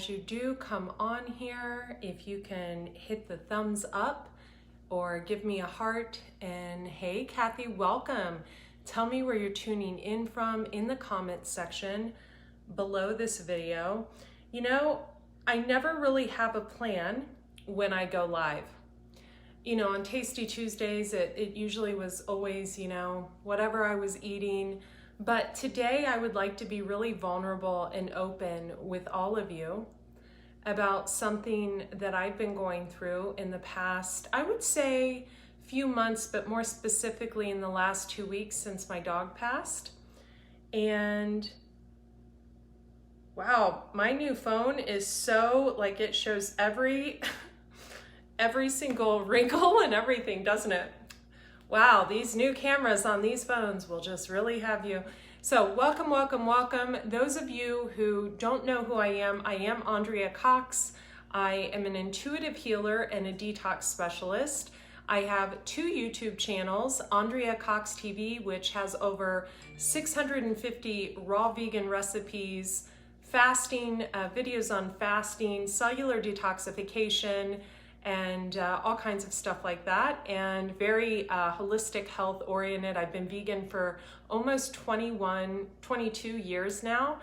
as you do come on here, if you can hit the thumbs up or give me a heart. And hey, Kathy, welcome. Tell me where you're tuning in from in the comments section below this video. You know, I never really have a plan when I go live. You know, on Tasty Tuesdays, it usually was always, you know, whatever I was eating. But today I would like to be really vulnerable and open with all of you about something that I've been going through in the past, I would say few months, but more specifically in the last 2 weeks since my dog passed. And wow, my new phone is so, like, it shows every single wrinkle and everything, doesn't it? Wow, these new cameras on these phones will just really have you. So welcome, welcome, welcome. Those of you who don't know who I am Andrea Cox. I am an intuitive healer and a detox specialist. I have 2 YouTube channels, Andrea Cox TV, which has over 650 raw vegan recipes, fasting, videos on fasting, cellular detoxification, and all kinds of stuff like that, and very holistic health oriented. I've been vegan for almost 22 years now.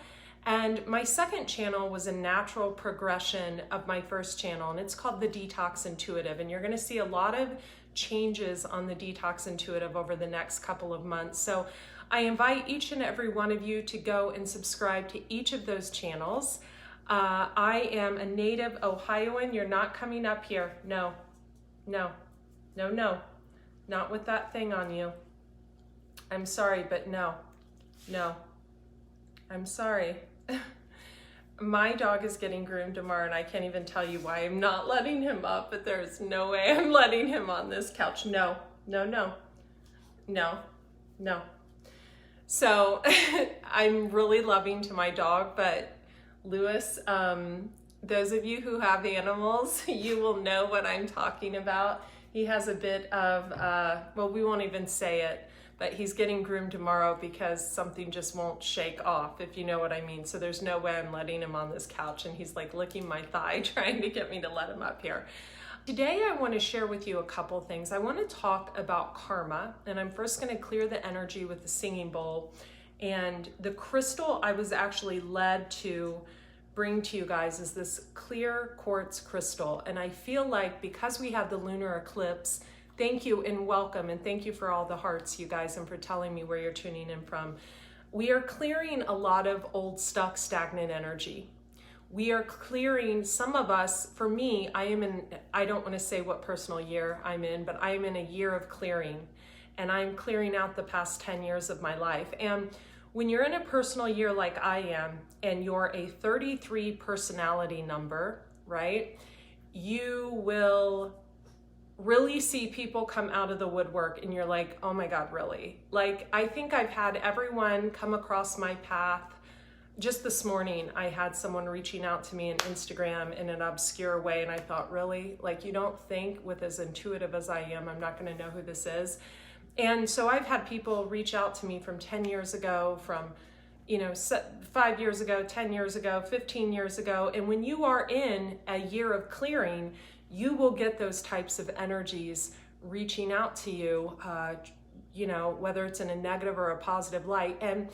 And my second channel was a natural progression of my first channel, and it's called the DETOX Intuitive. And you're gonna see a lot of changes on the DETOX Intuitive over the next couple of months. So I invite each and every one of you to go and subscribe to each of those channels. I am a native Ohioan. You're not coming up here. No, no, no, no, not with that thing on you. I'm sorry, but no, no, I'm sorry. My dog is getting groomed tomorrow, and I can't even tell you why I'm not letting him up, but there's no way I'm letting him on this couch. No, no, no, no, no. So I'm really loving to my dog, but Lewis, those of you who have animals, you will know what I'm talking about. He has a bit of, well, we won't even say it, but he's getting groomed tomorrow because something just won't shake off, if you know what I mean. So there's no way I'm letting him on this couch, and he's like licking my thigh trying to get me to let him up here. Today I want to share with you a couple things. I want to talk about karma, and I'm first going to clear the energy with the singing bowl. And the crystal I was actually led to bring to you guys is this clear quartz crystal. And I feel like because we had the lunar eclipse, thank you and welcome, and thank you for all the hearts, you guys, and for telling me where you're tuning in from. We are clearing a lot of old, stuck, stagnant energy. We are clearing, some of us, for me, I don't want to say what personal year I'm in, but I am in a year of clearing. And I'm clearing out the past 10 years of my life. And when you're in a personal year like I am, and you're a 33 personality number, right? You will really see people come out of the woodwork, and you're like, oh my God, really? Like, I think I've had everyone come across my path. Just this morning, I had someone reaching out to me on Instagram in an obscure way, and I thought, really? Like, you don't think, with as intuitive as I am, I'm not gonna know who this is? And so I've had people reach out to me from 10 years ago, from, you know, 5 years ago, 10 years ago, 15 years ago. And when you are in a year of clearing, you will get those types of energies reaching out to you, you know, whether it's in a negative or a positive light. And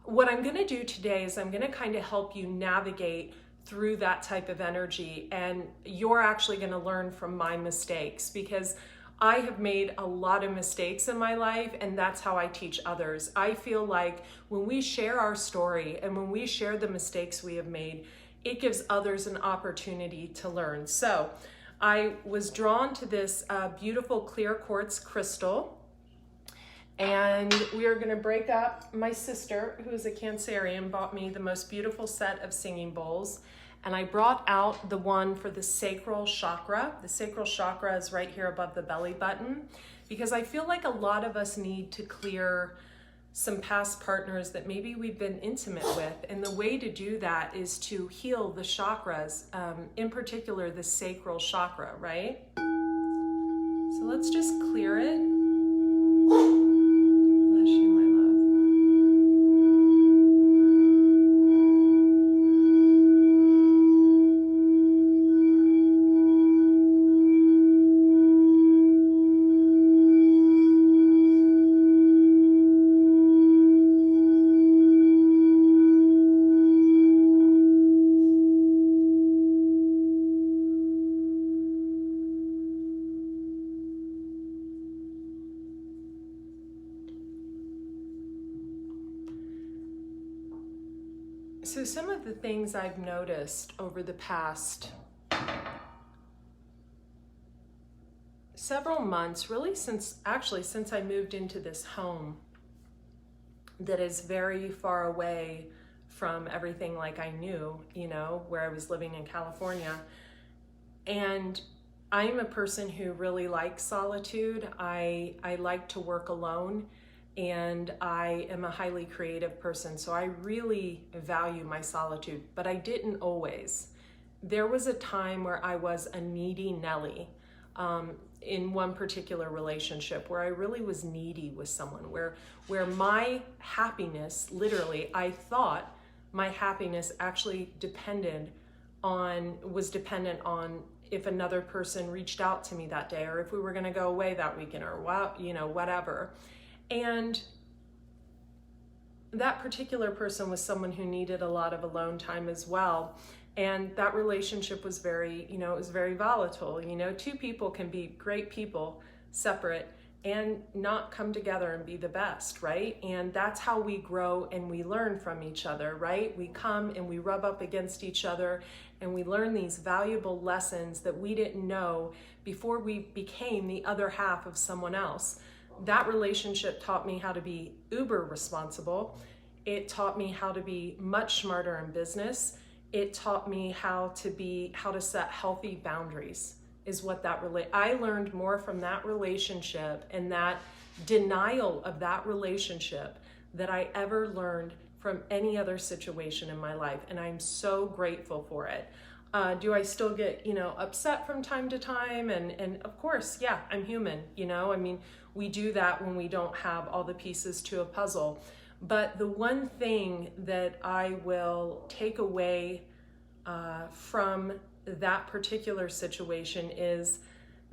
what I'm going to do today is I'm going to kind of help you navigate through that type of energy. And you're actually going to learn from my mistakes, because I have made a lot of mistakes in my life, and that's how I teach others. I feel like when we share our story and when we share the mistakes we have made, it gives others an opportunity to learn. So I was drawn to this beautiful clear quartz crystal, and we are going to break up. My sister, who is a Cancerian, bought me the most beautiful set of singing bowls. And I brought out the one for the sacral chakra. The sacral chakra is right here above the belly button, because I feel like a lot of us need to clear some past partners that maybe we've been intimate with. And the way to do that is to heal the chakras, in particular the sacral chakra, right? So let's just clear it. Bless you, my love. So some of the things I've noticed over the past several months, really since I moved into this home that is very far away from everything like I knew, you know, where I was living in California. And I'm a person who really likes solitude. I like to work alone, and I am a highly creative person, so I really value my solitude, but I didn't always. There was a time where I was a needy Nelly in one particular relationship where I really was needy with someone, where my happiness, literally, I thought my happiness actually was dependent on if another person reached out to me that day, or if we were gonna go away that weekend, or whatever. And that particular person was someone who needed a lot of alone time as well. And that relationship was very, it was very volatile. Two people can be great people, separate, and not come together and be the best, right? And that's how we grow and we learn from each other, right? We come and we rub up against each other and we learn these valuable lessons that we didn't know before we became the other half of someone else. That relationship taught me how to be uber responsible. It taught me how to be much smarter in business. It taught me how to set healthy boundaries. Is what I learned more from that relationship and that denial of that relationship that I ever learned from any other situation in my life. And I'm so grateful for it. Do I still get, upset from time to time? And of course, yeah, I'm human, we do that when we don't have all the pieces to a puzzle. But the one thing that I will take away from that particular situation is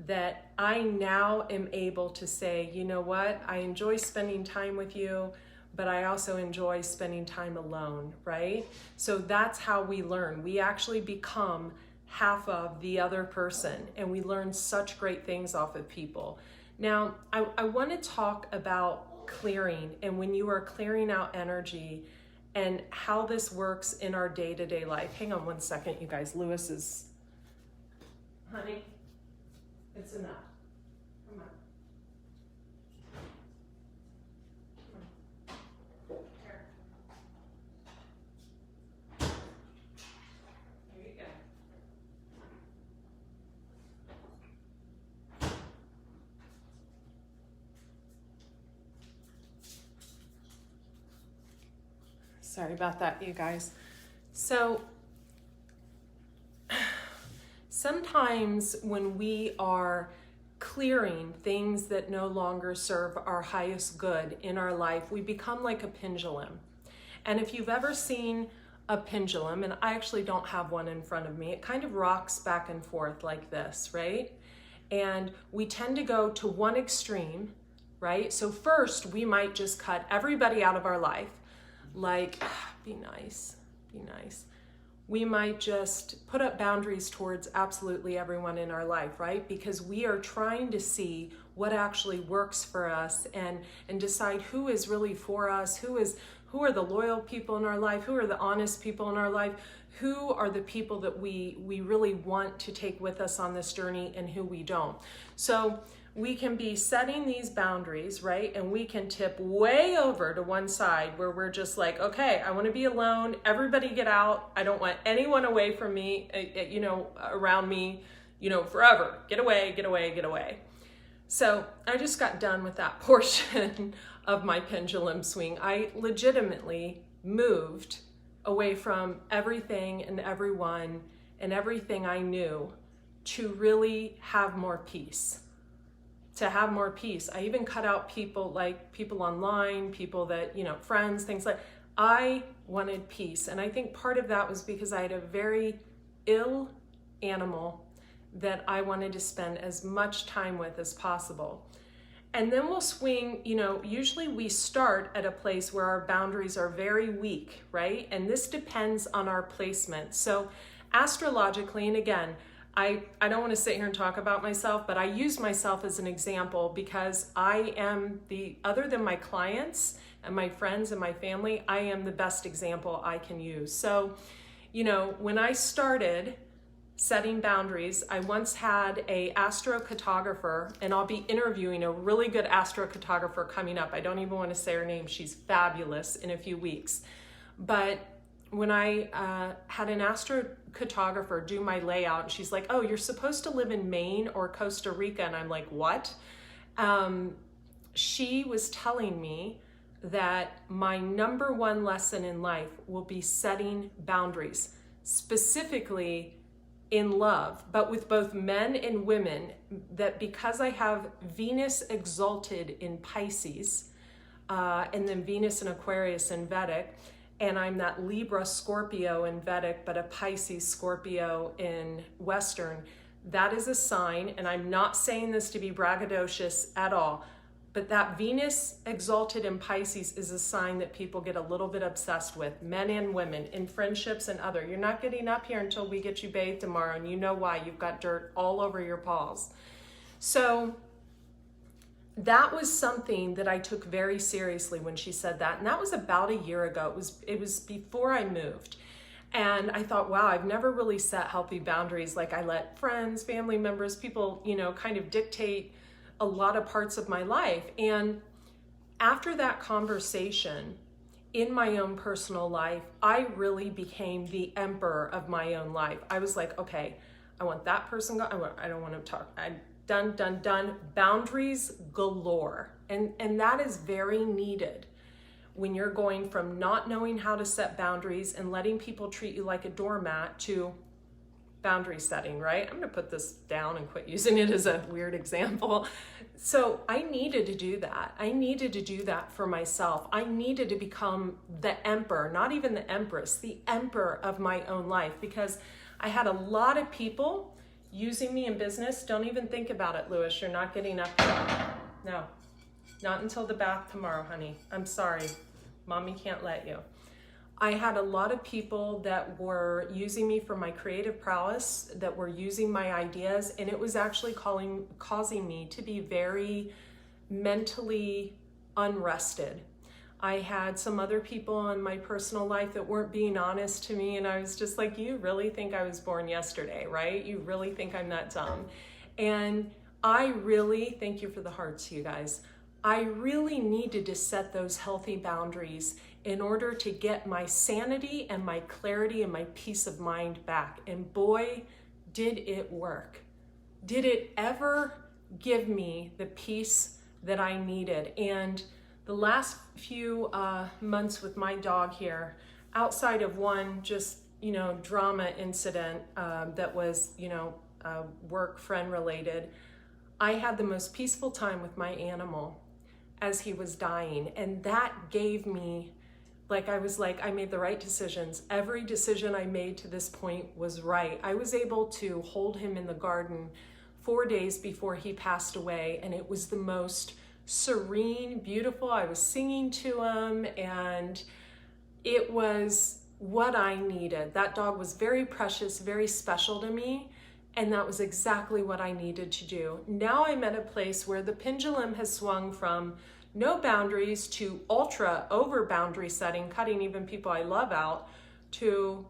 that I now am able to say, you know what, I enjoy spending time with you, but I also enjoy spending time alone, right? So that's how we learn. We actually become half of the other person, and we learn such great things off of people. Now, I want to talk about clearing, and when you are clearing out energy, and how this works in our day-to-day life. Hang on one second, you guys. Lewis is, honey, it's enough. Come on. Here. Here you go. Sorry about that, you guys. So sometimes when we are clearing things that no longer serve our highest good in our life, we become like a pendulum. And if you've ever seen a pendulum, and I actually don't have one in front of me, it kind of rocks back and forth like this, right? And we tend to go to one extreme, right? So first, we might just cut everybody out of our life. Like, be nice. We might just put up boundaries towards absolutely everyone in our life, right? Because we are trying to see what actually works for us and decide who is really for us, who are the loyal people in our life, who are the honest people in our life, who are the people that we really want to take with us on this journey and who we don't. So we can be setting these boundaries, right? And we can tip way over to one side where we're just like, okay, I want to be alone. Everybody get out. I don't want anyone away from me, around me, forever. Get away. So I just got done with that portion of my pendulum swing. I legitimately moved away from everything and everyone and everything I knew to really have more peace. I even cut out people online, people that, friends, things like, I wanted peace. And I think part of that was because I had a very ill animal that I wanted to spend as much time with as possible. And then we'll swing, usually we start at a place where our boundaries are very weak, right? And this depends on our placement. So astrologically, and again, I don't want to sit here and talk about myself, but I use myself as an example because I am other than my clients and my friends and my family, I am the best example I can use. So, you know, when I started setting boundaries, I once had a astrocartographer, and I'll be interviewing a really good astrocartographer coming up. I don't even want to say her name. She's fabulous, in a few weeks. But when I had an astrocartographer do my layout, and she's like, oh, you're supposed to live in Maine or Costa Rica. And I'm like, what? She was telling me that my number one lesson in life will be setting boundaries, specifically in love, but with both men and women, that because I have Venus exalted in Pisces, and then Venus in Aquarius in Vedic, and I'm that Libra Scorpio in Vedic, but a Pisces Scorpio in Western, that is a sign, and I'm not saying this to be braggadocious at all, but that Venus exalted in Pisces is a sign that people get a little bit obsessed with, men and women, in friendships and other. You're not getting up here until we get you bathed tomorrow, and you know why. You've got dirt all over your paws. So that was something that I took very seriously when she said that, and that was about a year ago. It was before I moved. And I thought, wow, I've never really set healthy boundaries. Like, I let friends, family members, people, you know, kind of dictate a lot of parts of my life. And after that conversation in my own personal life, I really became the emperor of my own life. I was like, okay, I want that person gone. I don't want to talk. I'm done. Boundaries galore. And that is very needed when you're going from not knowing how to set boundaries and letting people treat you like a doormat to boundary setting, right? I'm going to put this down and quit using it as a weird example. So I needed to do that. I needed to do that for myself. I needed to become the emperor, not even the empress, the emperor of my own life, because I had a lot of people using me in business. Don't even think about it, Lewis. You're not getting up yet. No, not until the bath tomorrow, honey. I'm sorry. Mommy can't let you. I had a lot of people that were using me for my creative prowess, that were using my ideas, and it was actually causing me to be very mentally unrested. I had some other people in my personal life that weren't being honest to me, and I was just like, you really think I was born yesterday, right? You really think I'm that dumb? And I really, thank you for the hearts, you guys. I really needed to set those healthy boundaries in order to get my sanity and my clarity and my peace of mind back. And boy, did it work. Did it ever give me the peace that I needed? And the last few months with my dog here, outside of one just, you know, drama incident that was, you know, work friend related, I had the most peaceful time with my animal as he was dying. And that gave me, like, I was like, I made the right decisions. Every decision I made to this point was right. I was able to hold him in the garden 4 days before he passed away, and it was the most serene, beautiful. I was singing to him, and it was what I needed. That dog was very precious, very special to me, and that was exactly what I needed to do. Now I'm at a place where the pendulum has swung from no boundaries to ultra over boundary setting, cutting even people I love out, to,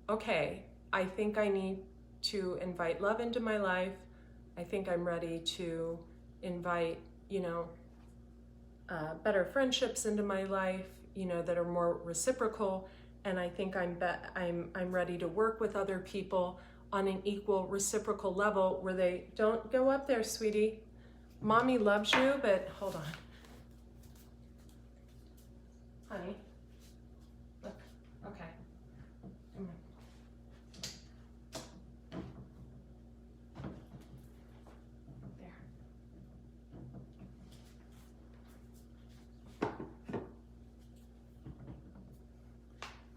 okay, I think I need to invite love into my life. I think I'm ready to invite, you know, better friendships into my life, you know, that are more reciprocal. And I think I'm ready to work with other people on an equal reciprocal level where they don't go up there, sweetie. Mommy loves you, but hold on. Honey, look, okay. Come on.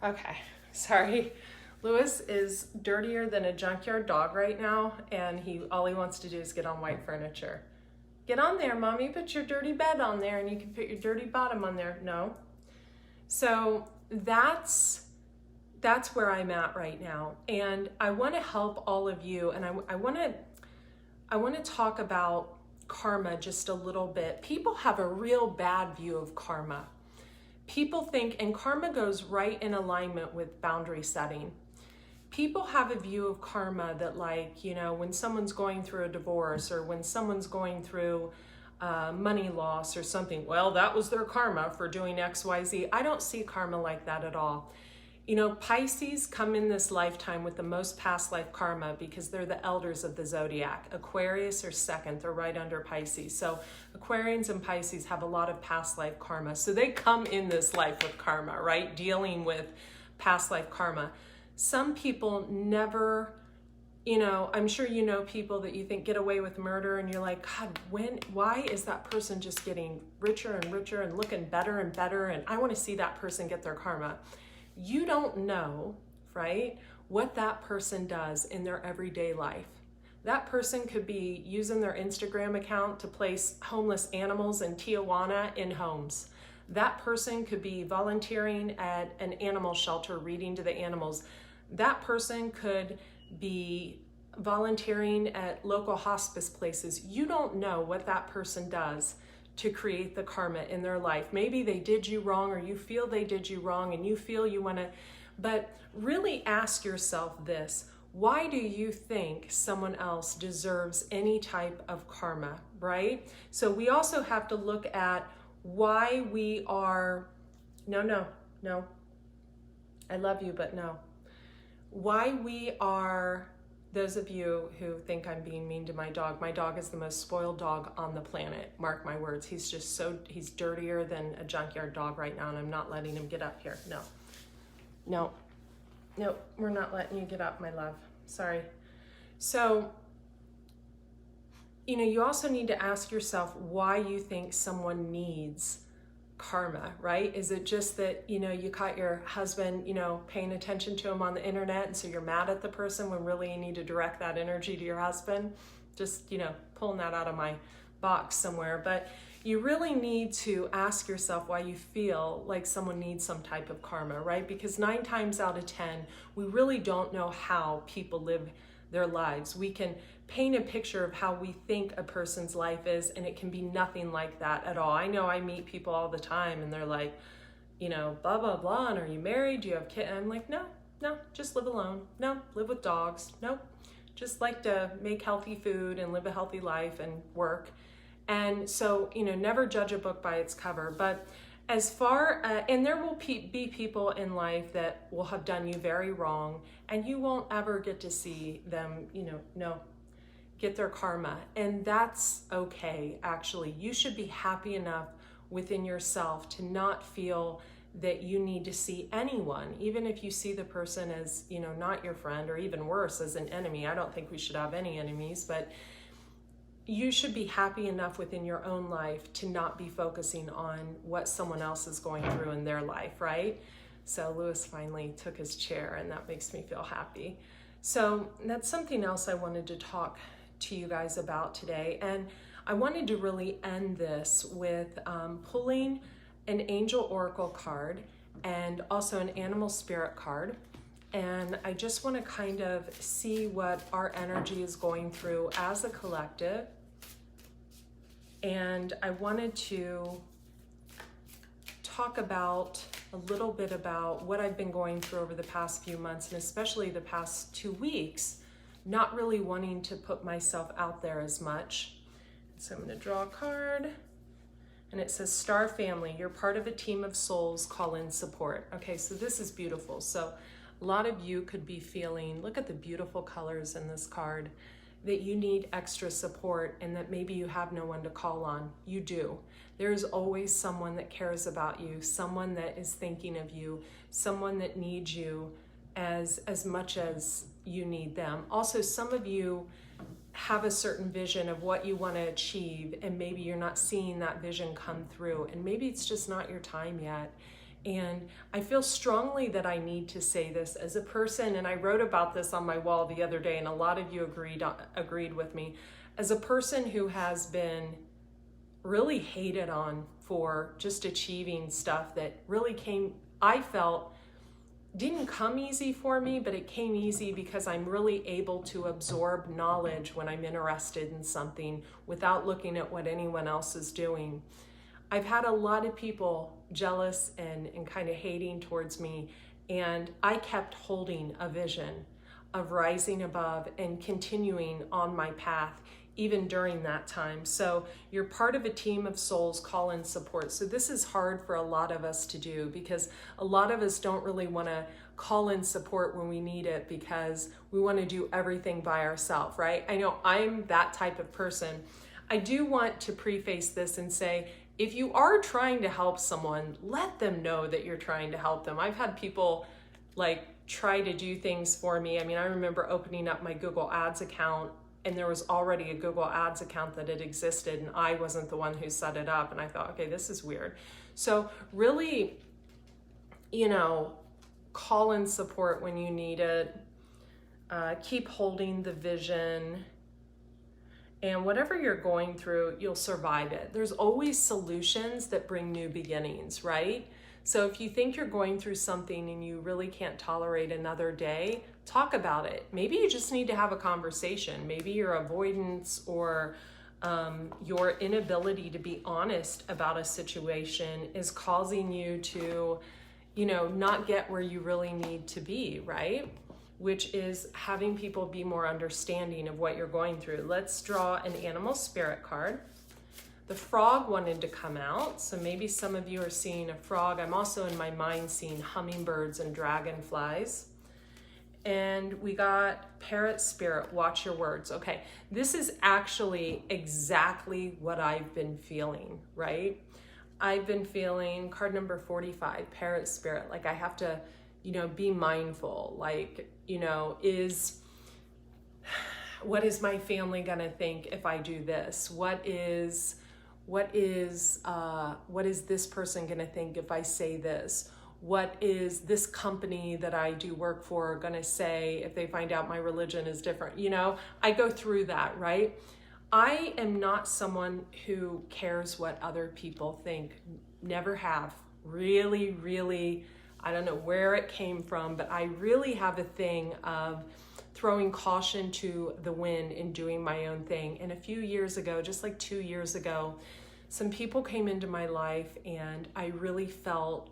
There. Okay, sorry. Lewis is dirtier than a junkyard dog right now, and all he wants to do is get on white furniture. Get on there, Mommy, put your dirty bed on there, and you can put your dirty bottom on there. No. So that's where I'm at right now. And I want to help all of you, and I want to talk about karma just a little bit. People have a real bad view of karma. people think, and karma goes right in alignment with boundary setting. People have a view of karma that, like, you know, when someone's going through a divorce or when someone's going through money loss or something, well, that was their karma for doing XYZ. I don't see karma like that at all. You know, Pisces come in this lifetime with the most past life karma because they're the elders of the zodiac. Aquarius are second, they're right under Pisces. So Aquarians and Pisces have a lot of past life karma. So they come in this life with karma, right? Dealing with past life karma. Some people never, you know, I'm sure you know people that you think get away with murder and you're like, God, why is that person just getting richer and richer and looking better and better? And I want to see that person get their karma. You don't know, right, what that person does in their everyday life. That person could be using their Instagram account to place homeless animals in Tijuana in homes. That person could be volunteering at an animal shelter, reading to the animals. That person could be volunteering at local hospice places. You don't know what that person does to create the karma in their life. Maybe they did you wrong, or you feel they did you wrong and you feel you want to, but really ask yourself this: why do you think someone else deserves any type of karma, right? So we also have to look at why we are, no, I love you, but no. Why we are, those of you who think I'm being mean to my dog is the most spoiled dog on the planet. Mark my words. He's just he's dirtier than a junkyard dog right now, and I'm not letting him get up here. No, we're not letting you get up, my love. Sorry. So, you know, you also need to ask yourself why you think someone needs karma, right? Is it just that, you know, you caught your husband, you know, paying attention to him on the internet, and so you're mad at the person when really you need to direct that energy to your husband? Just, you know, pulling that out of my box somewhere. But you really need to ask yourself why you feel like someone needs some type of karma, right? Because 9 times out of 10, we really don't know how people live their lives. We can paint a picture of how we think a person's life is, and it can be nothing like that at all. I know I meet people all the time and they're like, you know, blah, blah, blah, and are you married? Do you have kids? And I'm like, no, just live alone. No, live with dogs. Nope, just like to make healthy food and live a healthy life and work. And so, you know, never judge a book by its cover. But as far, and there will be people in life that will have done you very wrong, and you won't ever get to see them, you know, get their karma. And that's okay, actually. You should be happy enough within yourself to not feel that you need to see anyone, even if you see the person as, you know, not your friend, or even worse, as an enemy. I don't think we should have any enemies, but you should be happy enough within your own life to not be focusing on what someone else is going through in their life, right? So Lewis finally took his chair, and that makes me feel happy. So that's something else I wanted to talk to you guys about today. And I wanted to really end this with pulling an angel oracle card and also an animal spirit card. And I just want to kind of see what our energy is going through as a collective. And I wanted to talk about a little bit about what I've been going through over the past few months, and especially the past 2 weeks, not really wanting to put myself out there as much. So I'm going to draw a card, and it says, Star Family, you're part of a team of souls, call in support. Okay, so this is beautiful. So a lot of you could be feeling, look at the beautiful colors in this card, that you need extra support and that maybe you have no one to call on. You do. There's always someone that cares about you, someone that is thinking of you, someone that needs you as much as you need them. Also, some of you have a certain vision of what you want to achieve, and maybe you're not seeing that vision come through, and maybe it's just not your time yet. And I feel strongly that I need to say this as a person, and I wrote about this on my wall the other day, and a lot of you agreed with me. As a person who has been really hated on for just achieving stuff that really I felt didn't come easy for me, but it came easy because I'm really able to absorb knowledge when I'm interested in something without looking at what anyone else is doing. I've had a lot of people jealous and kind of hating towards me, and I kept holding a vision of rising above and continuing on my path even during that time. So you're part of a team of souls, call in support. So this is hard for a lot of us to do, because a lot of us don't really want to call in support when we need it, because we want to do everything by ourselves, right? I know I'm that type of person. I do want to preface this and say, if you are trying to help someone, let them know that you're trying to help them. I've had people like try to do things for me. I mean, I remember opening up my Google Ads account, and there was already a Google Ads account that had existed, and I wasn't the one who set it up. And I thought, okay, this is weird. So really, call in support when you need it. Keep holding the vision. And whatever you're going through, you'll survive it. There's always solutions that bring new beginnings, right? So if you think you're going through something and you really can't tolerate another day, talk about it. Maybe you just need to have a conversation. Maybe your avoidance or your inability to be honest about a situation is causing you to, not get where you really need to be, right? Which is having people be more understanding of what you're going through. Let's draw an animal spirit card. The frog wanted to come out, so maybe some of you are seeing a frog. I'm also in my mind seeing hummingbirds and dragonflies. And we got parrot spirit, watch your words. Okay, this is actually exactly what I've been feeling, right? I've been feeling card number 45, parrot spirit. Like I have to, be mindful. Like, what is my family gonna think if I do this? What is this person gonna think if I say this? What is this company that I do work for gonna say if they find out my religion is different? I go through that, right? I am not someone who cares what other people think. Never have. Really, really, I don't know where it came from, but I really have a thing of throwing caution to the wind and doing my own thing. And a few years ago, just like 2 years ago, some people came into my life and I really felt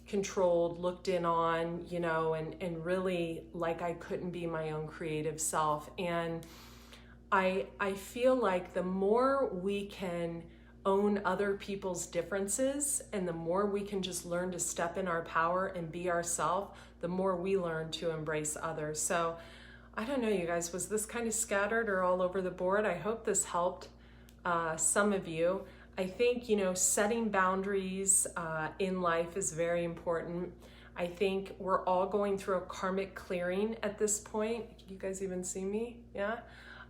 controlled, looked in on, and really like I couldn't be my own creative self. And I feel like the more we can own other people's differences and the more we can just learn to step in our power and be ourselves, the more we learn to embrace others. So I don't know, you guys, was this kind of scattered or all over the board? I hope this helped some of you. I think, setting boundaries in life is very important. I think we're all going through a karmic clearing at this point. Can you guys even see me? Yeah?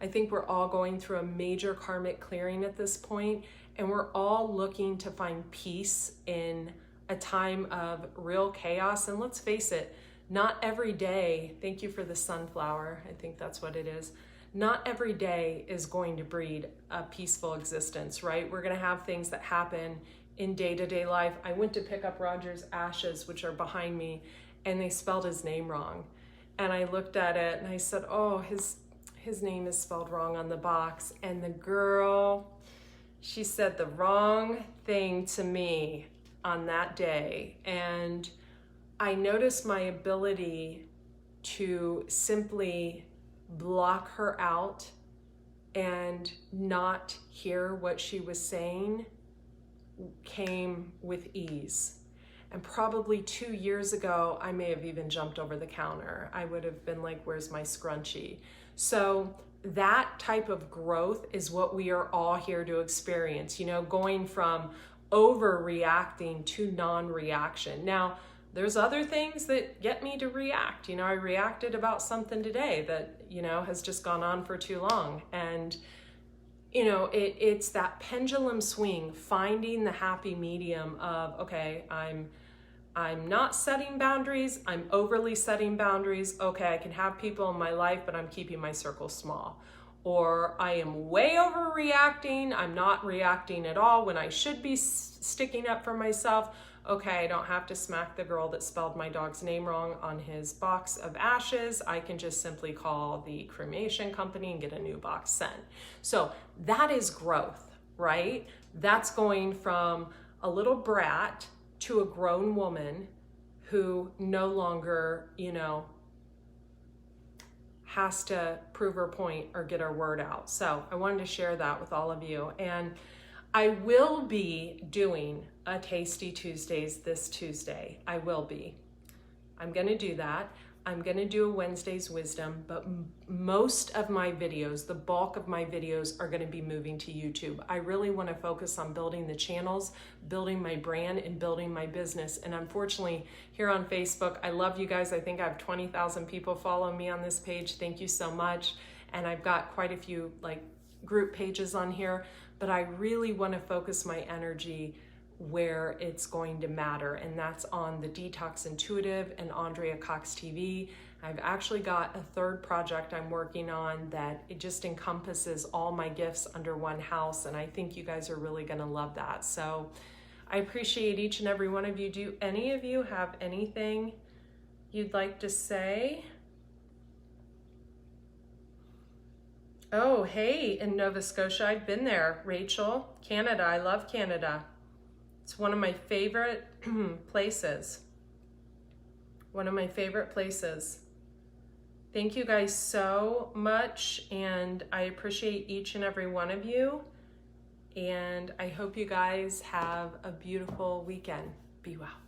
I think we're all going through a major karmic clearing at this point, and we're all looking to find peace in a time of real chaos. And let's face it, not every day, thank you for the sunflower, I think that's what it is. Not every day is going to breed a peaceful existence, right? We're gonna have things that happen in day-to-day life. I went to pick up Roger's ashes, which are behind me, and they spelled his name wrong. And I looked at it and I said, oh, his name is spelled wrong on the box. And the girl, she said the wrong thing to me on that day. And I noticed my ability to simply block her out and not hear what she was saying came with ease. And probably 2 years ago, I may have even jumped over the counter. I would have been like, where's my scrunchie? So that type of growth is what we are all here to experience, going from overreacting to non-reaction. Now, there's other things that get me to react. I reacted about something today that, has just gone on for too long. And, it's that pendulum swing, finding the happy medium of, okay, I'm not setting boundaries, I'm overly setting boundaries. Okay, I can have people in my life, but I'm keeping my circle small. Or I am way overreacting, I'm not reacting at all when I should be sticking up for myself. Okay, I don't have to smack the girl that spelled my dog's name wrong on his box of ashes. I can just simply call the cremation company and get a new box sent. So that is growth, right? That's going from a little brat to a grown woman who no longer, you know, has to prove her point or get her word out. So I wanted to share that with all of you. And I will be doing a Tasty Tuesdays this Tuesday. I will be. I'm going to do that. I'm going to do a Wednesday's Wisdom, but most of my videos, the bulk of my videos are going to be moving to YouTube. I really want to focus on building the channels, building my brand, and building my business. And unfortunately, here on Facebook, I love you guys. I think I have 20,000 people follow me on this page. Thank you so much. And I've got quite a few like group pages on here, but I really want to focus my energy where it's going to matter, and that's on the Detox Intuitive and Andrea Cox TV. I've actually got a third project I'm working on that it just encompasses all my gifts under one house, and I think you guys are really going to love that. So I appreciate each and every one of you. Do any of you have anything you'd like to say? Oh, hey, in Nova Scotia, I've been there. Rachel, Canada, I love Canada. It's one of my favorite places. One of my favorite places. Thank you guys so much, and I appreciate each and every one of you. And I hope you guys have a beautiful weekend. Be well.